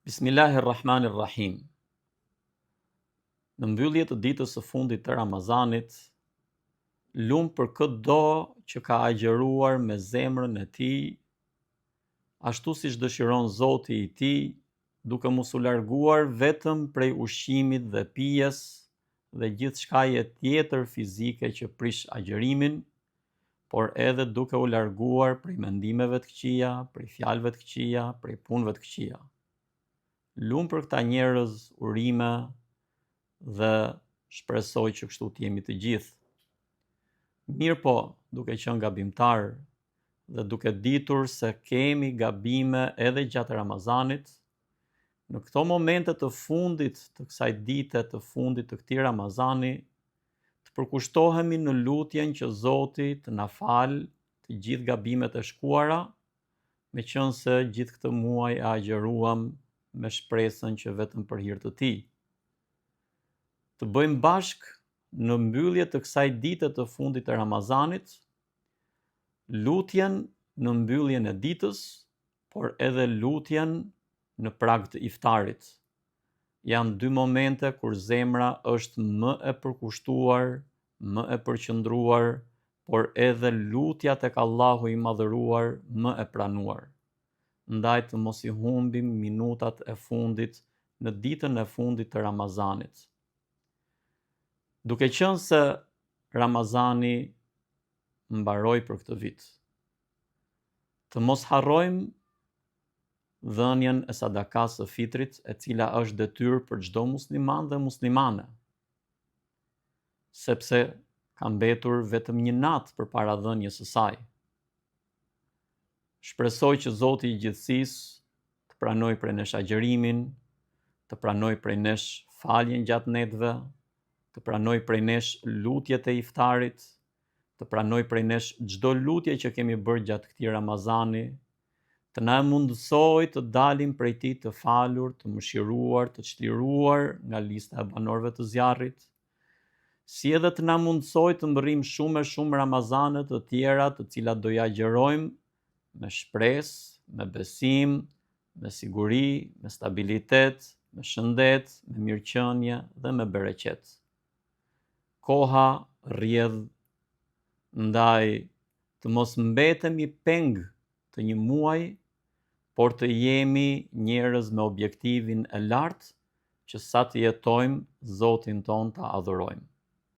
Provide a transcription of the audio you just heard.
Bismillahirrahmanirrahim. Në mbyllje të ditës së fundit të Ramazanit, lumë për çdo që ka agjëruar me zemrën e tij, ashtu siç dëshiron Zoti i tij, duke mos u larguar vetëm prej ushqimit dhe pijes dhe gjithçkaje tjetër fizike që prish agjërimin, por edhe duke u larguar prej mendimeve të këqija, prej fjalëve të këqija, prej punëve të këqija. Lumë për këta njerëz urime dhe shpresoj që kështu të jemi të gjithë. Mirë po, duke qenë gabimtar dhe duke ditur se kemi gabime edhe gjatë Ramazanit, në këto momente të fundit të kësaj dite të fundit të këtij Ramazani, të përkushtohemi në lutjen që Zoti të na falë të gjithë gabimet e shkuara, meqense gjithë këtë muaj e agjëruam me shpresën që vetëm për hir të tij. Të bëjmë bashk në mbyllje të kësaj dite të fundit të Ramazanit, lutjen në mbylljen e ditës, por edhe lutjen në prag të iftarit. Janë dy momente kur zemra është më e përkushtuar, më e përqendruar, por edhe lutja tek Allahu i Madhëruar më e pranuar. Ndaj të mos i humbim minutat e fundit në ditën e fundit të Ramazanit. Duke qenë se Ramazani mbaroi për këtë vit, të mos harrojmë dhënien e sadakas së fitrit, e cila është detyrë për çdo musliman dhe muslimane, sepse ka mbetur vetëm një natë përpara dhënies së saj. Shpresoj që Zoti i Gjithësisë të pranoj prej nesh agjërimin, të pranoj prej nesh faljen gjatë netëve, të pranoj prej nesh lutjet e iftarit, të pranoj prej nesh çdo lutje që kemi bërë gjatë këtij Ramazani, të na mundsoj të dalim prej tij të falur, të mëshiruar, të çliruar nga lista e banorëve të zjarrit, si edhe të na mundsoj të mbërrijmë shumë Ramazane të tjera, të cilat do ja agjerojmë me shpresë, me besim, me siguri, me stabilitet, me shëndet, me mirëqenie dhe me bereqet. Koha rrjedh, ndaj të mos mbetemi peng të një muaji, por të jemi njerëz me objektivin e lartë që sa të jetojmë Zotin ton ta adhurojmë.